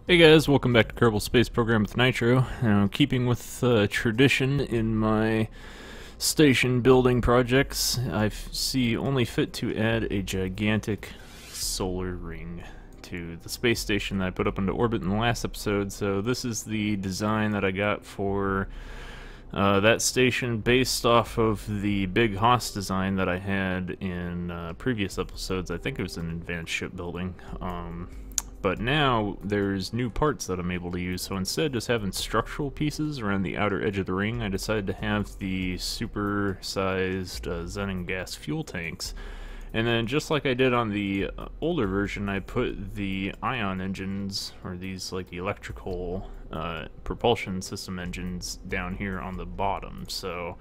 Hey guys, welcome back to Kerbal Space Program with Nitro. Keeping with tradition in my station building projects, I see only fit to add a gigantic solar ring to the space station that I put up into orbit in the last episode. So this is the design that I got for that station based off of the big Haas design that I had in previous episodes. I think it was an advanced shipbuilding. But now there's new parts that I'm able to use, so instead of just having structural pieces around the outer edge of the ring, I decided to have the super-sized Xenon gas fuel tanks. And then just like I did on the older version, I put the ion engines, or these like electrical propulsion system engines, down here on the bottom. So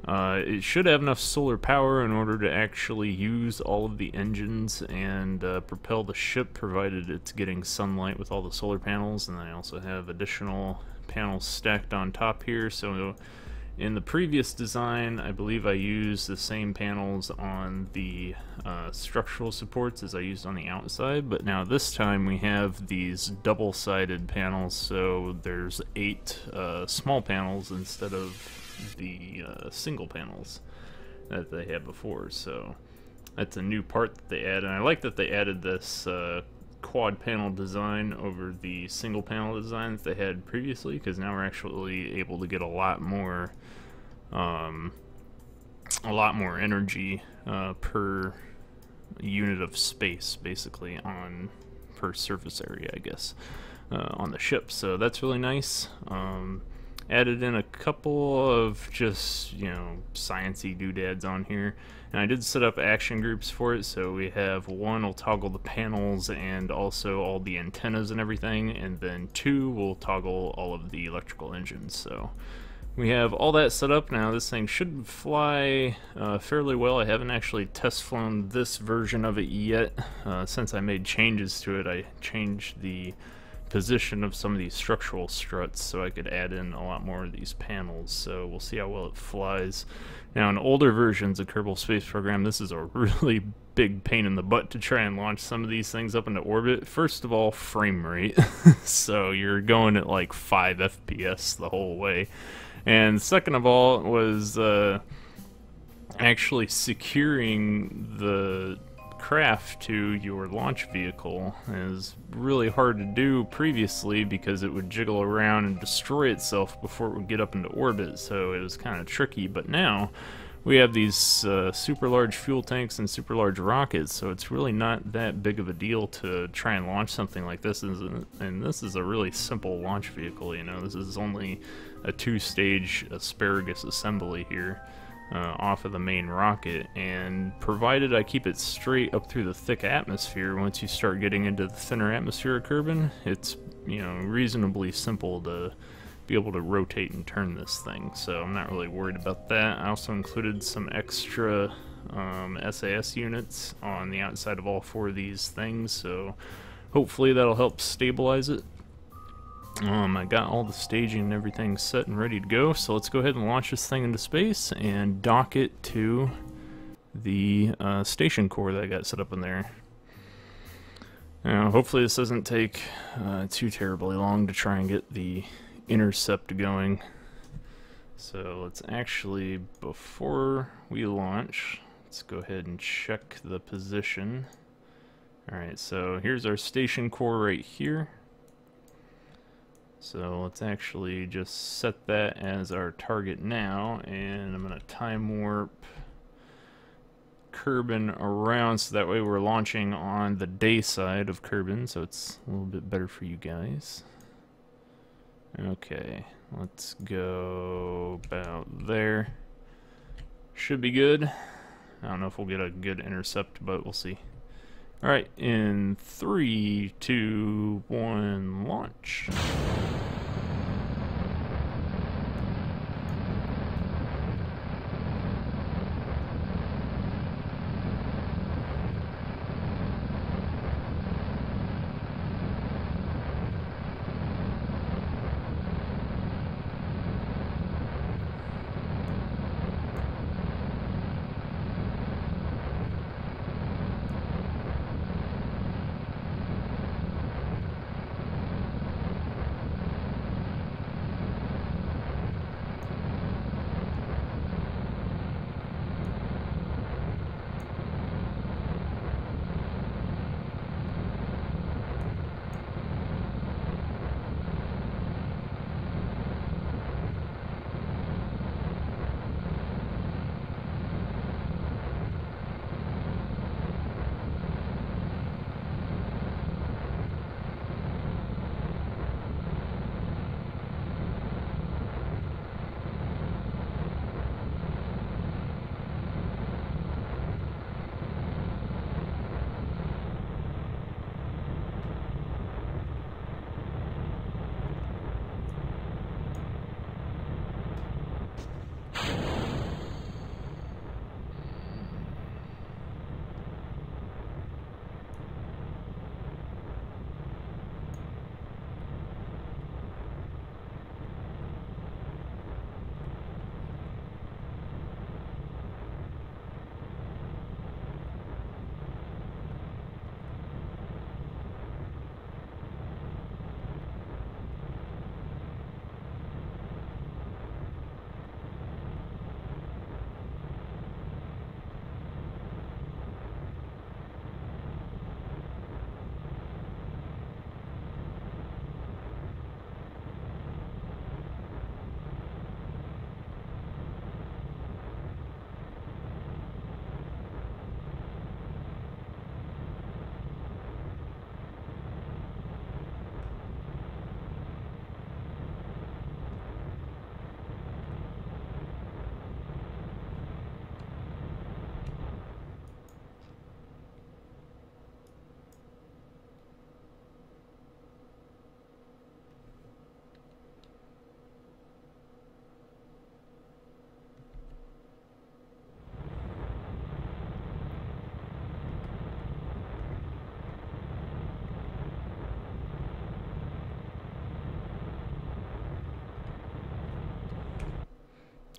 it should have enough solar power in order to actually use all of the engines and propel the ship, provided it's getting sunlight with all the solar panels. And then I also have additional panels stacked on top here. So in the previous design, I believe I used the same panels on the structural supports as I used on the outside, but now this time we have these double-sided panels, so there's 8 small panels instead of the single panels that they had before. So that's a new part that they add, and I like that they added this quad panel design over the single panel design that they had previously, because now we're actually able to get a lot more energy per unit of space, basically, on per surface area, I guess, on the ship. So that's really nice. Added in a couple of just, sciencey doodads on here. And I did set up action groups for it, so we have one will toggle the panels and also all the antennas and everything, and then 2 will toggle all of the electrical engines. So we have all that set up now. This thing should fly fairly well. I haven't actually test flown this version of it yet. Since I made changes to it, I changed the position of some of these structural struts so I could add in a lot more of these panels, so we'll see how well it flies. Now in older versions of Kerbal Space Program, this is a really big pain in the butt to try and launch some of these things up into orbit. First of all, frame rate. So you're going at like 5 FPS the whole way. And second of all was actually securing the craft to your launch vehicle is really hard to do previously, because it would jiggle around and destroy itself before it would get up into orbit, so it was kind of tricky. But now we have these super large fuel tanks and super large rockets, so it's really not that big of a deal to try and launch something like this. And this is a really simple launch vehicle. This is only a 2-stage asparagus assembly here off of the main rocket, and provided I keep it straight up through the thick atmosphere, once you start getting into the thinner atmosphere of Kerbin, it's reasonably simple to be able to rotate and turn this thing, so I'm not really worried about that. I also included some extra SAS units on the outside of all 4 of these things, so hopefully that'll help stabilize it. I got all the staging and everything set and ready to go, so let's go ahead and launch this thing into space and dock it to the station core that I got set up in there. Now, hopefully this doesn't take too terribly long to try and get the intercept going. So let's actually, before we launch, let's go ahead and check the position. Alright, so here's our station core right here. So let's actually just set that as our target now, and I'm going to time warp Kerbin around so that way we're launching on the day side of Kerbin, so it's a little bit better for you guys. Okay, let's go about there. Should be good. I don't know if we'll get a good intercept, but we'll see. Alright, in 3, 2, 1, launch.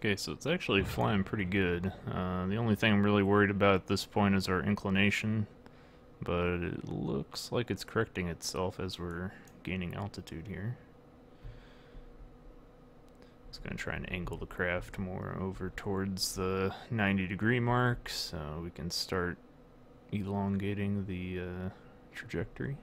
Okay, so it's actually flying pretty good. The only thing I'm really worried about at this point is our inclination, but it looks like it's correcting itself as we're gaining altitude here. Just gonna try and angle the craft more over towards the 90-degree mark so we can start elongating the trajectory.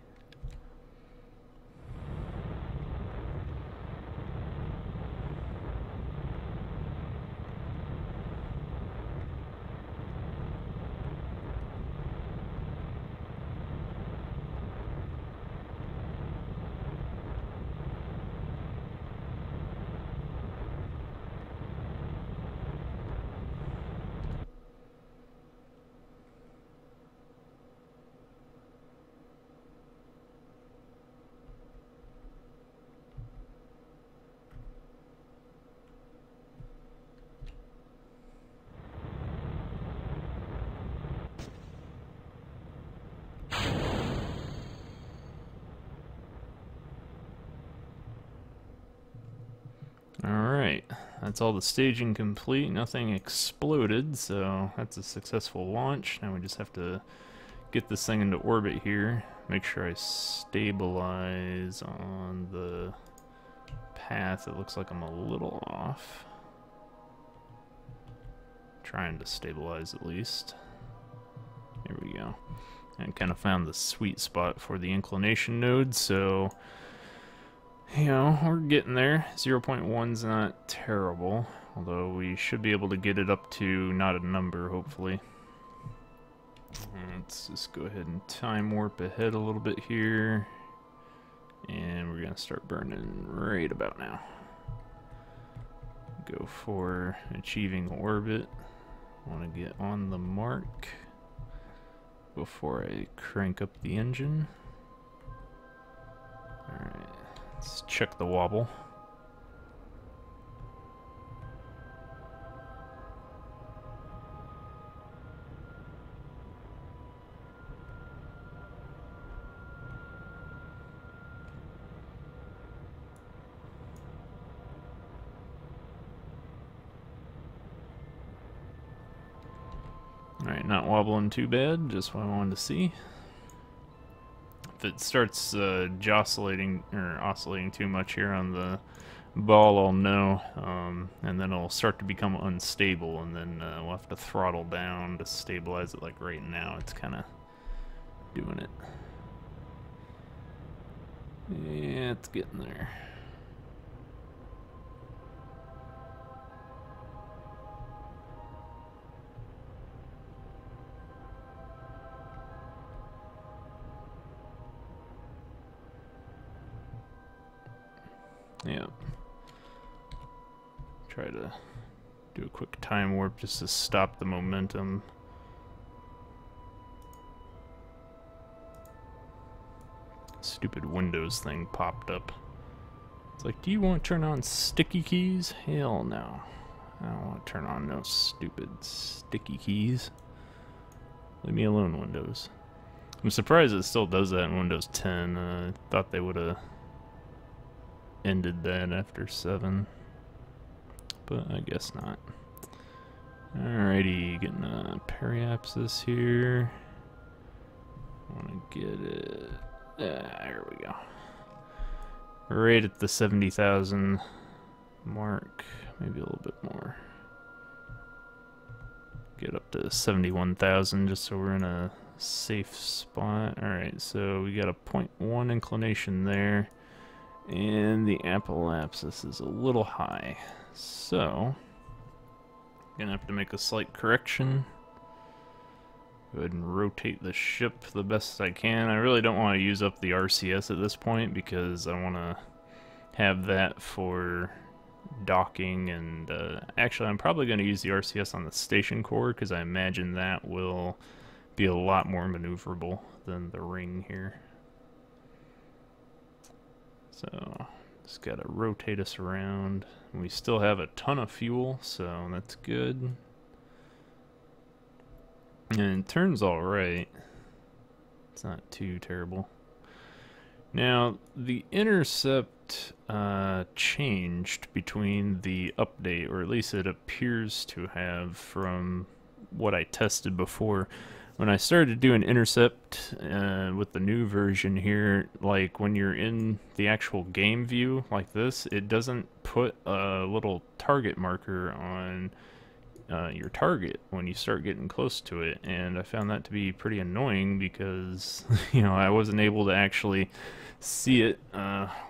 Alright, that's all the staging complete. Nothing exploded, so that's a successful launch. Now we just have to get this thing into orbit here. Make sure I stabilize on the path. It looks like I'm a little off. Trying to stabilize at least. There we go. And kind of found the sweet spot for the inclination node, so you know, we're getting there. 0.1's not terrible, although we should be able to get it up to not a number, hopefully. Let's just go ahead and time warp ahead a little bit here. And we're going to start burning right about now. Go for achieving orbit. Want to get on the mark before I crank up the engine. Alright. Let's check the wobble. Alright, not wobbling too bad, just what I wanted to see. If it starts oscillating too much here on the ball, I'll know, and then it'll start to become unstable, and then we'll have to throttle down to stabilize it. Like right now, it's kind of doing it. Yeah, it's getting there. Yeah. Try to do a quick time warp just to stop the momentum. Stupid Windows thing popped up. It's like, do you want to turn on sticky keys? Hell no. I don't want to turn on no stupid sticky keys. Leave me alone, Windows. I'm surprised it still does that in Windows 10. I thought they would have ended that after 7, but I guess not. Alrighty, getting a periapsis here. Want to get it. There we go. Right at the 70,000 mark, maybe a little bit more. Get up to 71,000 just so we're in a safe spot. Alright, so we got a 0.1 inclination there. And the apoapsis is a little high, so gonna have to make a slight correction. Go ahead and rotate the ship the best I can. I really don't want to use up the RCS at this point because I want to have that for docking, and actually I'm probably going to use the RCS on the station core because I imagine that will be a lot more maneuverable than the ring here. So just gotta rotate us around. We still have a ton of fuel, so that's good. And it turns alright. It's not too terrible. Now, the intercept changed between the update, or at least it appears to have from what I tested before. When I started doing intercept with the new version here, like when you're in the actual game view like this, it doesn't put a little target marker on your target when you start getting close to it, and I found that to be pretty annoying because you know, I wasn't able to actually see it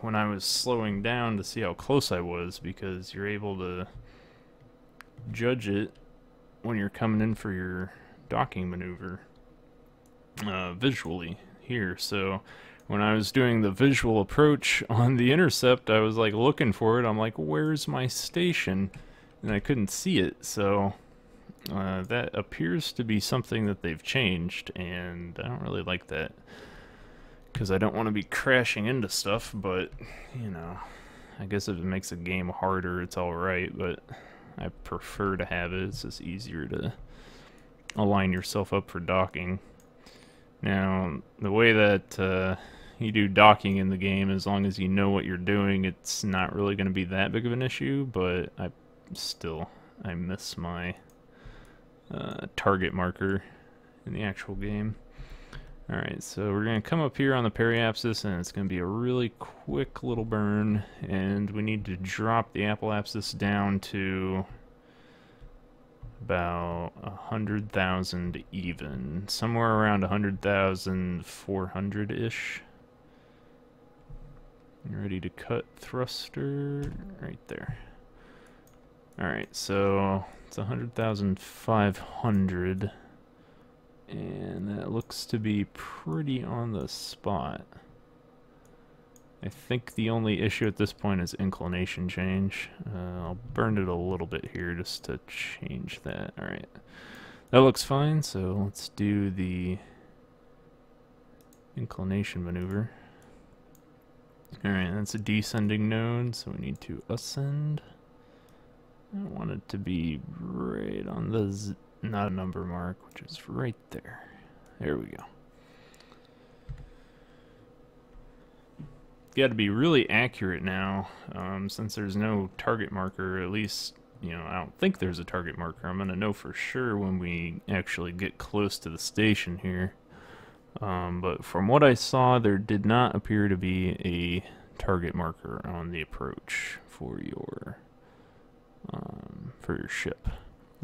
when I was slowing down to see how close I was, because you're able to judge it when you're coming in for your docking maneuver visually here. So when I was doing the visual approach on the intercept, I was like looking for it. I'm like, where's my station? And I couldn't see it. So that appears to be something that they've changed, and I don't really like that because I don't want to be crashing into stuff. But you know, I guess if it makes a game harder, it's alright, but I prefer to have it. It's just easier to align yourself up for docking. Now, the way that you do docking in the game, as long as you know what you're doing, it's not really going to be that big of an issue, but I miss my target marker in the actual game. Alright, so we're going to come up here on the periapsis, and it's going to be a really quick little burn, and we need to drop the apoapsis down to about 100,000 even, somewhere around 100,400-ish. Ready to cut thruster right there. Alright, so it's 100,500, and that looks to be pretty on the spot. I think the only issue at this point is inclination change. I'll burn it a little bit here just to change that. Alright, that looks fine, so let's do the inclination maneuver. Alright, that's a descending node, so we need to ascend. I want it to be right on the not a number mark, which is right there. There we go. Got to be really accurate now, since there's no target marker. At least, you know, I don't think there's a target marker. I'm gonna know for sure when we actually get close to the station here. But from what I saw, there did not appear to be a target marker on the approach for your ship,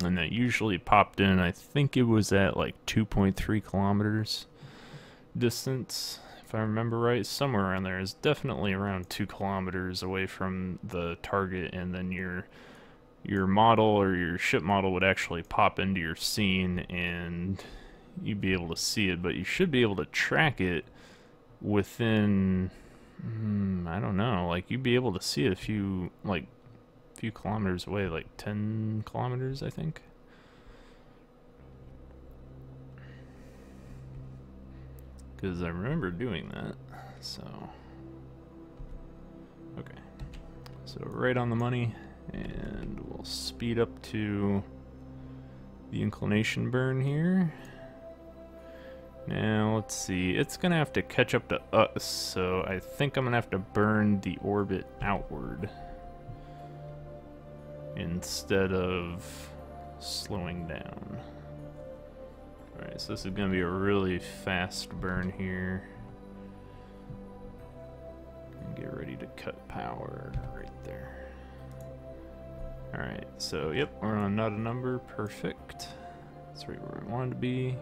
and that usually popped in. I think it was at like 2.3 kilometers distance, if I remember right, somewhere around there. Is definitely around 2 kilometers away from the target, and then your model or your ship model would actually pop into your scene and you'd be able to see it, but you should be able to track it within I don't know, like you'd be able to see it a few kilometers away, like 10 kilometers I think. Because I remember doing that. So okay, so right on the money, and we'll speed up to the inclination burn here. Now let's see, it's gonna have to catch up to us, so I think I'm gonna have to burn the orbit outward instead of slowing down. Alright, so this is gonna be a really fast burn here. And get ready to cut power right there. Alright, so yep, we're on not a number, perfect. That's right where we wanted to be.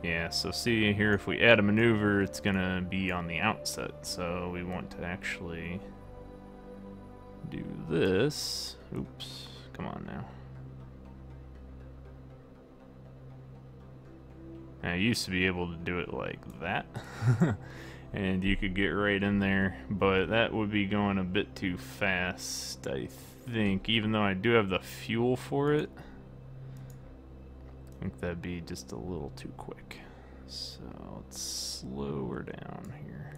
Yeah, so see here, if we add a maneuver, it's gonna be on the outset, so we want to actually do this. Oops, come on now. I used to be able to do it like that, and you could get right in there, but that would be going a bit too fast, I think, even though I do have the fuel for it. I think that'd be just a little too quick. So let's slow her down here.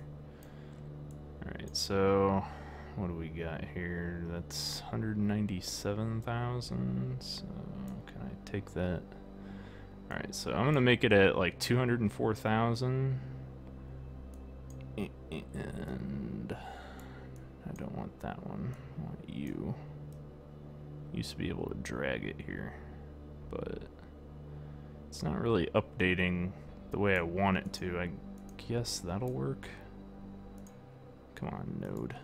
Alright, so what do we got here? That's 197,000. So can I take that? Alright, so I'm gonna make it at like 204,000. And I don't want that one. I want you. Used to be able to drag it here, but it's not really updating the way I want it to. I guess that'll work. Come on, node.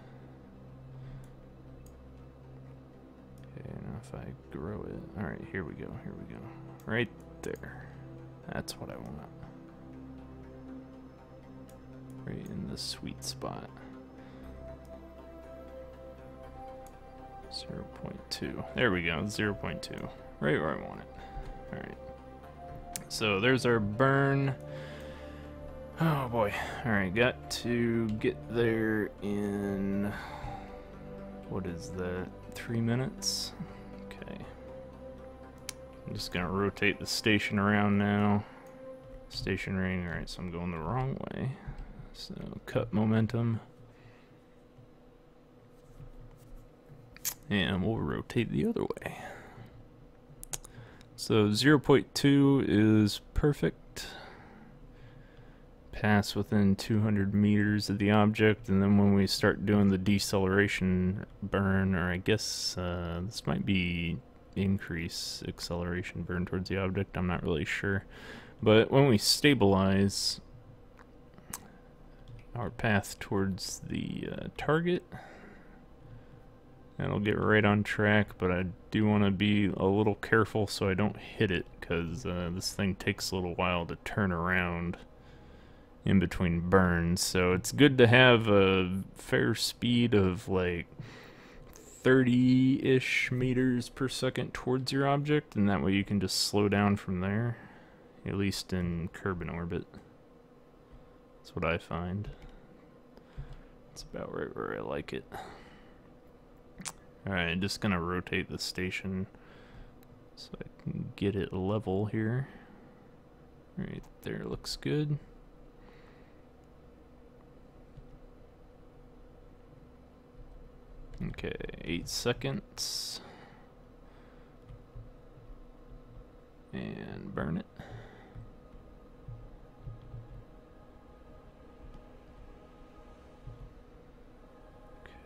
Okay, now if I grow it. Alright, here we go, here we go. Right there. That's what I want. Right in the sweet spot. 0.2. There we go, 0.2. Right where I want it. Alright. So there's our burn. Oh boy. Alright, got to get there in... What is that? 3 minutes? Okay. I'm just gonna rotate the station around now. Station ring, alright, so I'm going the wrong way. So cut momentum. And we'll rotate the other way. So 0.2 is perfect. Pass within 200 meters of the object, and then when we start doing the deceleration burn, or I guess this might be increase acceleration burn towards the object, I'm not really sure. But when we stabilize our path towards the target, that'll get right on track, but I do want to be a little careful so I don't hit it, because this thing takes a little while to turn around in between burns. So it's good to have a fair speed of like 30-ish meters per second towards your object, and that way you can just slow down from there, at least in Kerbin orbit. That's what I find. It's about right where I like it. Alright, just gonna rotate the station so I can get it level here. Right there, looks good. Okay, 8 seconds. And burn it.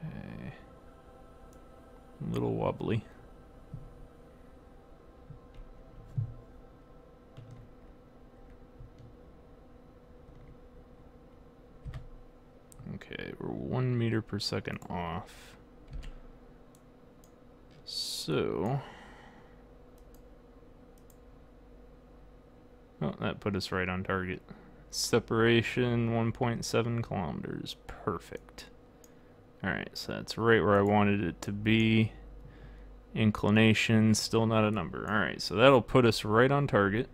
Okay. A little wobbly. Okay, we're 1 meter per second off. So, oh, that put us right on target. Separation 1.7 kilometers. Perfect. Alright, so that's right where I wanted it to be. Inclination, still not a number. Alright, so that'll put us right on target.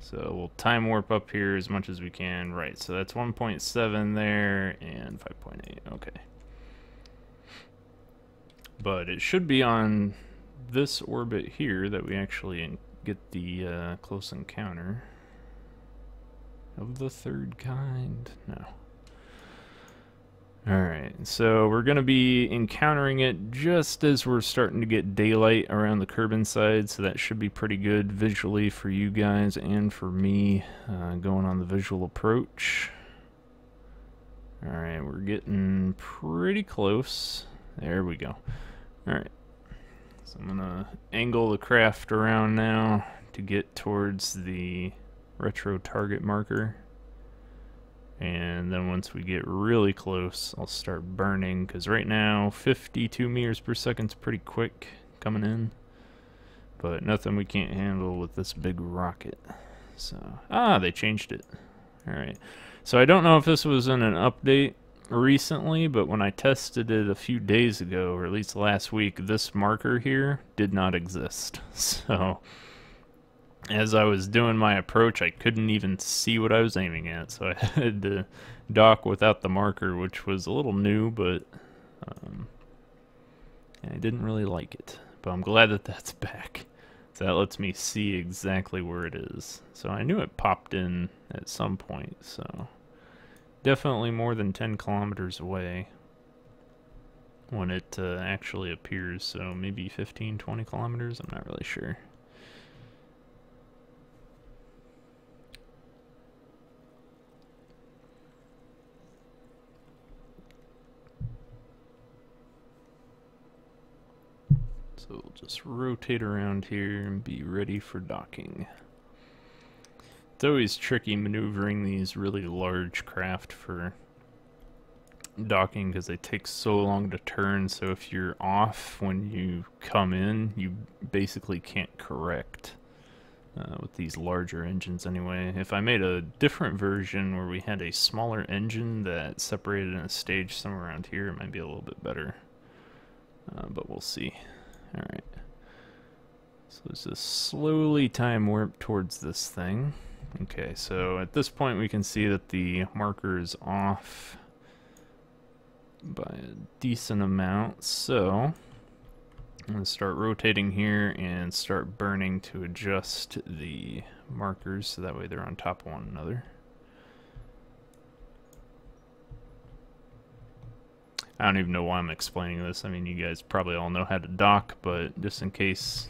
So we'll time warp up here as much as we can. Right, so that's 1.7 there and 5.8. Okay. But it should be on this orbit here that we actually get the close encounter of the third kind. No. Alright, so we're going to be encountering it just as we're starting to get daylight around the Kerbin side, so that should be pretty good visually for you guys and for me going on the visual approach. Alright, we're getting pretty close. There we go. Alright, so I'm going to angle the craft around now to get towards the retro target marker. And then once we get really close, I'll start burning, because right now 52 meters per second is pretty quick coming in. But nothing we can't handle with this big rocket. So, they changed it. Alright, so I don't know if this was in an update recently, but when I tested it a few days ago, or at least last week, this marker here did not exist. So as I was doing my approach, I couldn't even see what I was aiming at, so I had to dock without the marker, which was a little new, but I didn't really like it. But I'm glad that that's back. So that lets me see exactly where it is. So I knew it popped in at some point, so definitely more than 10 kilometers away when it actually appears, so maybe 15, 20 kilometers, I'm not really sure. So we'll just rotate around here and be ready for docking. It's always tricky maneuvering these really large craft for docking because they take so long to turn, so if you're off when you come in, you basically can't correct with these larger engines anyway. If I made a different version where we had a smaller engine that separated in a stage somewhere around here, it might be a little bit better, but we'll see. Alright, so let's just slowly time warp towards this thing. Okay, so at this point we can see that the marker is off by a decent amount, so I'm going to start rotating here and start burning to adjust the markers so that way they're on top of one another. I don't even know why I'm explaining this. I mean, you guys probably all know how to dock, but just in case,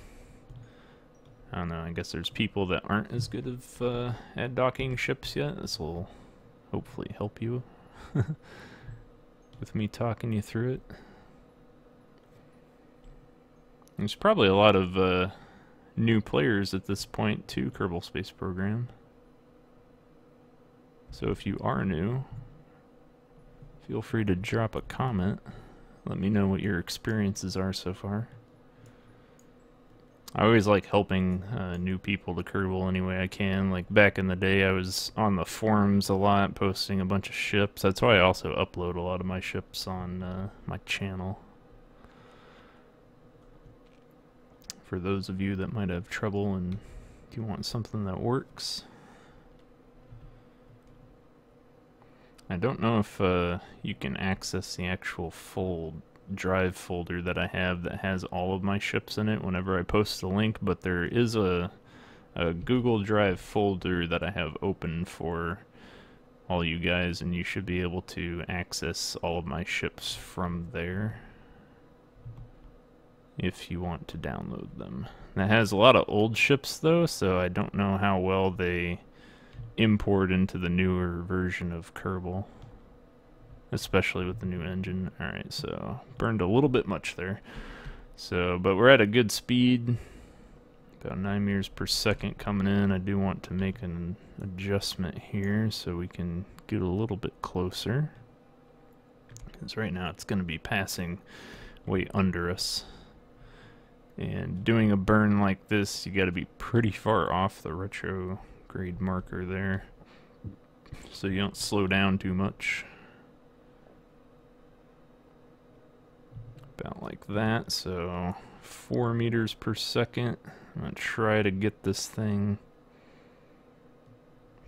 I don't know, I guess there's people that aren't as good of at docking ships yet. This will hopefully help you with me talking you through it. There's probably a lot of new players at this point to Kerbal Space Program. So if you are new, feel free to drop a comment. Let me know what your experiences are so far. I always like helping new people to Kerbal any way I can. Like back in the day, I was on the forums a lot, posting a bunch of ships. That's why I also upload a lot of my ships on my channel. For those of you that might have trouble and you want something that works. I don't know if you can access the actual full drive folder that I have that has all of my ships in it whenever I post the link, but there is a Google Drive folder that I have open for all you guys, and you should be able to access all of my ships from there if you want to download them. That has a lot of old ships though, so I don't know how well they import into the newer version of Kerbal, especially with the new engine. Alright, so burned a little bit much there. So, but we're at a good speed, about 9 meters per second coming in. I do want to make an adjustment here so we can get a little bit closer, because right now it's going to be passing way under us. And doing a burn like this, you got to be pretty far off the retrograde marker there, so you don't slow down too much. About like that, so 4 meters per second. I'm going to try to get this thing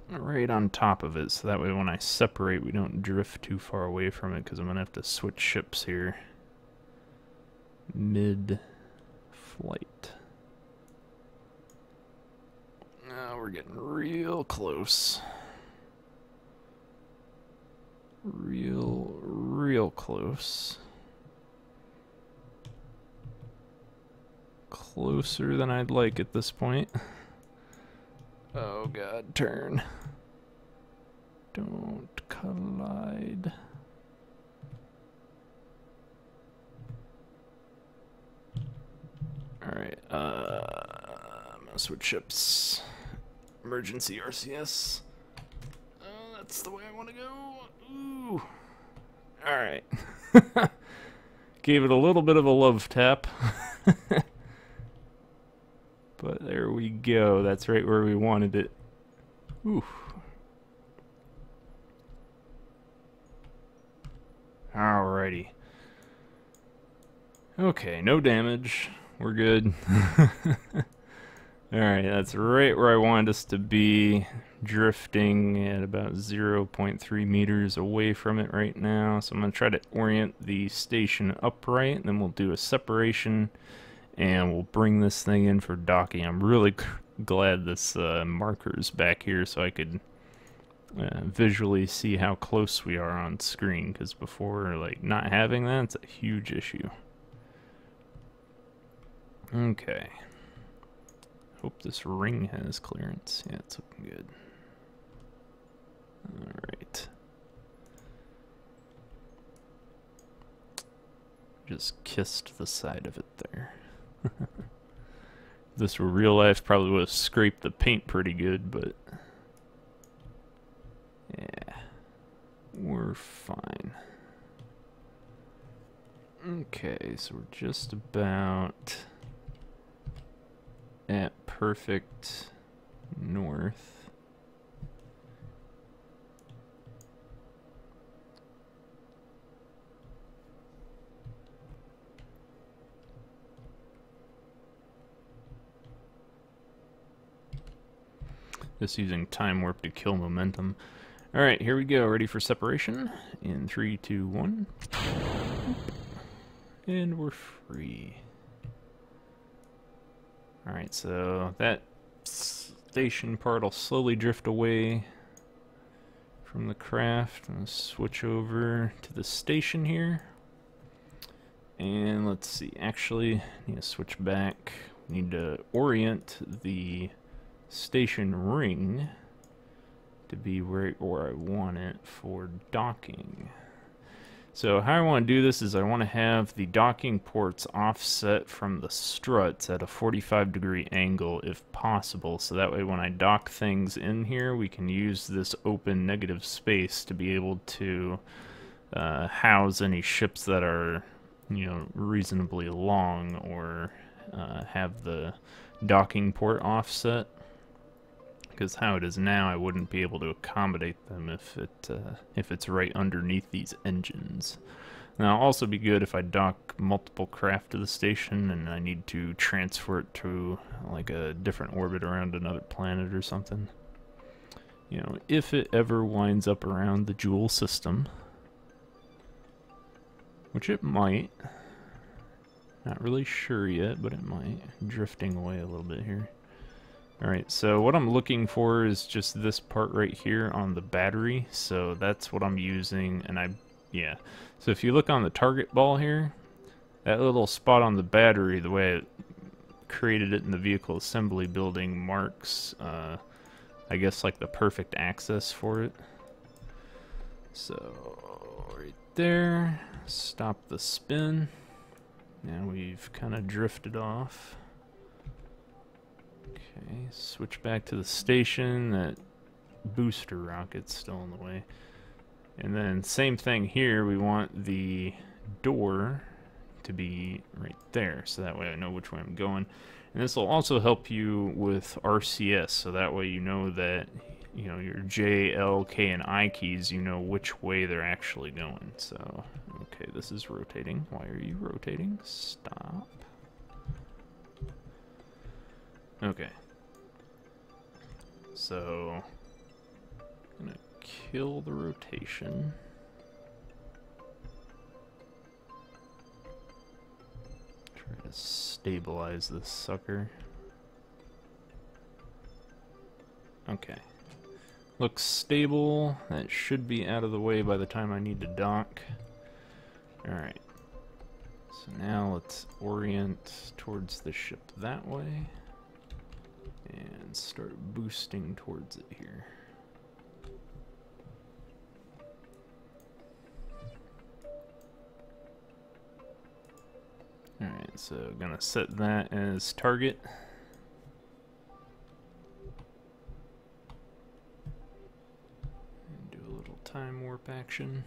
right on top of it, so that way when I separate we don't drift too far away from it, because I'm going to have to switch ships here mid-flight. Now we're getting real close. Real close. Closer than I'd like at this point. Oh god, turn. Don't collide. Alright, I'm gonna switch ships. Emergency RCS. Oh, that's the way I want to go. Ooh. Alright. Gave it a little bit of a love tap. But there we go. That's right where we wanted it. Ooh. Alrighty. Okay, no damage. We're good. Alright, that's right where I wanted us to be. Drifting at about 0.3 meters away from it right now. So I'm going to try to orient the station upright, and then we'll do a separation, and we'll bring this thing in for docking. I'm really glad this marker's back here so I could visually see how close we are on screen, because before, like, not having that, it's a huge issue. Okay. Hope this ring has clearance. Yeah, it's looking good. Alright. Just kissed the side of it there. If this were real life, probably would have scraped the paint pretty good, but yeah, we're fine. Okay, so we're just about at perfect north. Just using time warp to kill momentum. Alright, here we go. Ready for separation? In 3, 2, 1. And we're free. Alright, so that station part will slowly drift away from the craft. I'm going to switch over to the station here. And let's see, actually, I need to switch back. We need to orient the station ring to be right where I want it for docking. So how I want to do this is I want to have the docking ports offset from the struts at a 45-degree angle if possible, so that way when I dock things in here we can use this open negative space to be able to house any ships that are, you know, reasonably long or have the docking port offset. Because how it is now, I wouldn't be able to accommodate them if it's right underneath these engines. Now, it'll also be good if I dock multiple craft to the station and I need to transfer it to like a different orbit around another planet or something. You know, if it ever winds up around the Joule system, which it might. Not really sure yet, but it might. Drifting away a little bit here. Alright, so what I'm looking for is just this part right here on the battery, so that's what I'm using, and yeah. So if you look on the target ball here, that little spot on the battery, the way it created it in the vehicle assembly building marks, I guess like the perfect access for it. So, right there, stop the spin. Now we've kind of drifted off. Okay, switch back to the station. That booster rocket's still in the way. And then same thing here, we want the door to be right there, so that way I know which way I'm going. And this will also help you with RCS, so that way you know that, you know, your J, L, K, and I keys, you know which way they're actually going. So, okay, this is rotating. Why are you rotating? Stop. Okay. So, I'm gonna kill the rotation. Try to stabilize this sucker. Okay. Looks stable. That should be out of the way by the time I need to dock. Alright. So now let's orient towards the ship that way. And start boosting towards it here. Alright, so gonna set that as target. And do a little time warp action.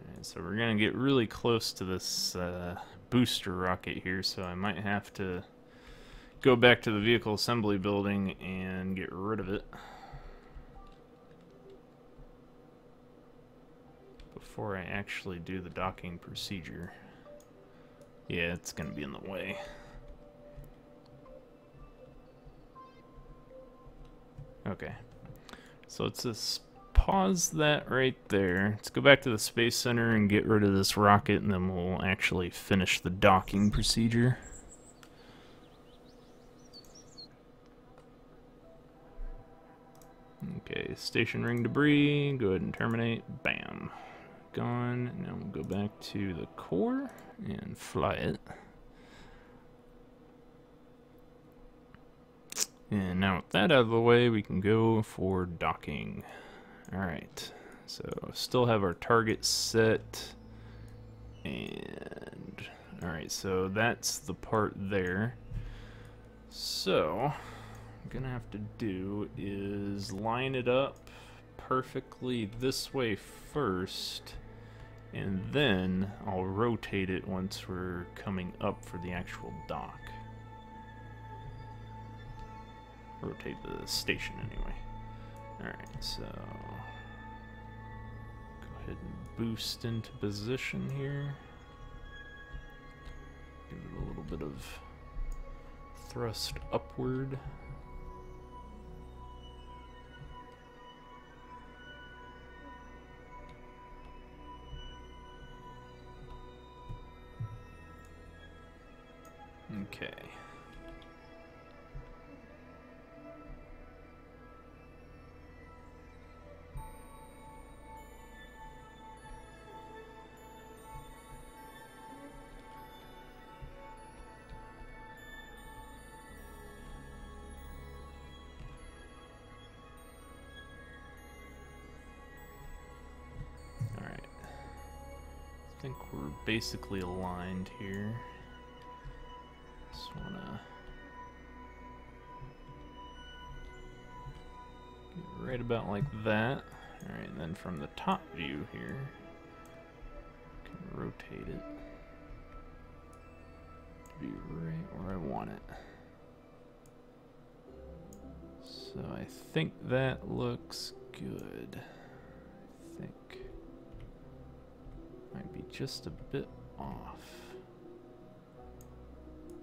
Alright, so we're gonna get really close to this booster rocket here, so I might have to go back to the vehicle assembly building and get rid of it before I actually do the docking procedure. Yeah, it's gonna be in the way. Okay, so let's just pause that right there. Let's go back to the Space Center and get rid of this rocket, and then we'll actually finish the docking procedure. Okay, station ring debris, go ahead and terminate. Bam. Gone. Now we'll go back to the core and fly it. And now with that out of the way, we can go for docking. Alright, so still have our target set And alright, so that's the part there. So what I'm gonna have to do is line it up perfectly this way first, and then I'll rotate it once we're coming up for the actual dock. Rotate the station anyway. Alright, so go ahead and boost into position here. Give it a little bit of thrust upward. Okay. I think we're basically aligned here. Just wanna get right about like that. Alright, and then from the top view here, can rotate it to be right where I want it. So I think that looks good. I think might be just a bit off.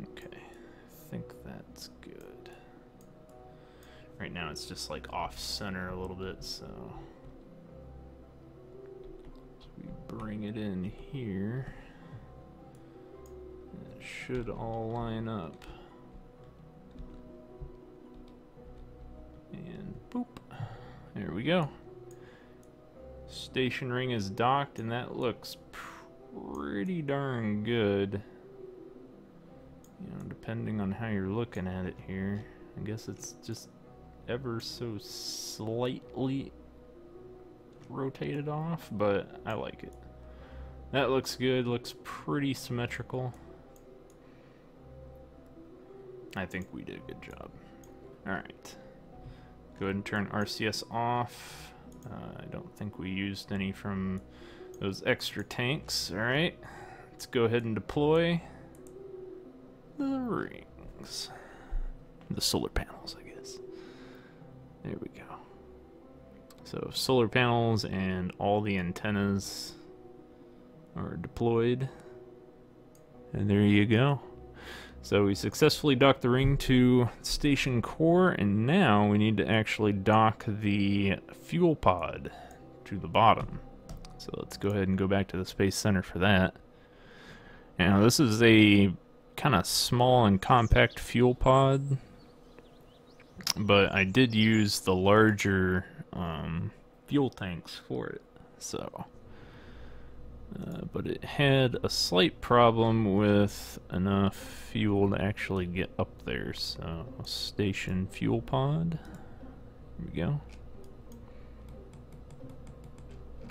Okay, I think that's good. Right now it's just like off center a little bit, so we bring it in here. It should all line up. And boop. There we go. Station ring is docked, and that looks pretty darn good. You know, depending on how you're looking at it here. I guess it's just ever so slightly rotated off, but I like it. That looks good, looks pretty symmetrical. I think we did a good job. Alright. Go ahead and turn RCS off. I don't think we used any from those extra tanks. Alright, let's go ahead and deploy the rings. The solar panels, I guess. There we go. So solar panels and all the antennas are deployed. And there you go. So we successfully docked the ring to station core, and now we need to actually dock the fuel pod to the bottom. So let's go ahead and go back to the Space Center for that. Now this is a kind of small and compact fuel pod, but I did use the larger fuel tanks for it. So but it had a slight problem with enough fuel to actually get up there. So station fuel pod, here we go.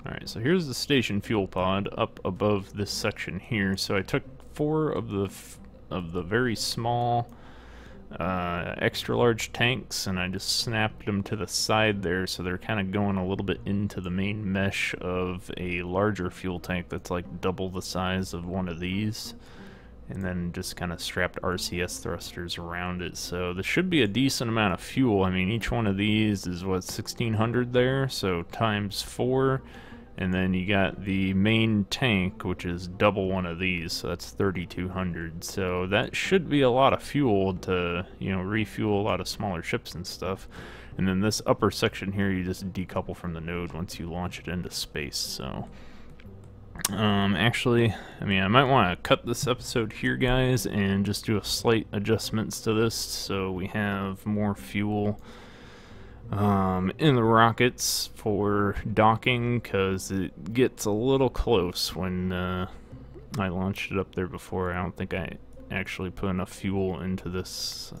Alright, so here's the station fuel pod up above this section here. So I took 4 of the very small extra large tanks, and I just snapped them to the side there, so they're kind of going a little bit into the main mesh of a larger fuel tank that's like double the size of one of these, and then just kind of strapped RCS thrusters around it. So this should be a decent amount of fuel. I mean, each one of these is what, 1600 there, so times 4. And then you got the main tank, which is double one of these, so that's 3,200. So that should be a lot of fuel to, you know, refuel a lot of smaller ships and stuff. And then this upper section here, you just decouple from the node once you launch it into space. So, actually, I mean, I might want to cut this episode here, guys, and just do a slight adjustments to this so we have more fuel in the rockets for docking, because it gets a little close when I launched it up there before. I don't think I actually put enough fuel into this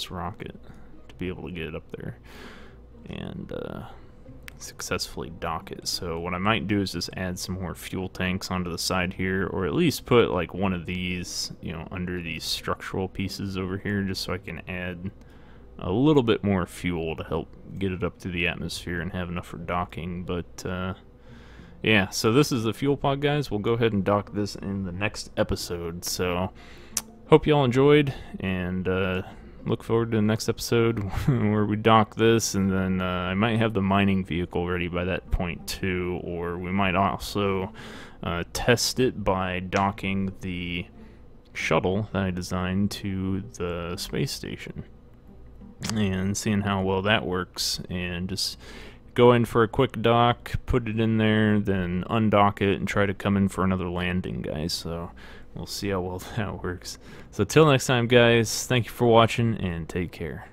rocket to be able to get it up there. And successfully dock it. So what I might do is just add some more fuel tanks onto the side here, or at least put like one of these, you know, under these structural pieces over here, just so I can add a little bit more fuel to help get it up to the atmosphere and have enough for docking. But yeah, so this is the fuel pod, guys. We'll go ahead and dock this in the next episode. So hope you all enjoyed, and look forward to the next episode where we dock this, and then I might have the mining vehicle ready by that point too, or we might also test it by docking the shuttle that I designed to the space station and seeing how well that works, and just go in for a quick dock, put it in there, then undock it and try to come in for another landing, guys. So we'll see how well that works. So till next time, guys, thank you for watching and take care.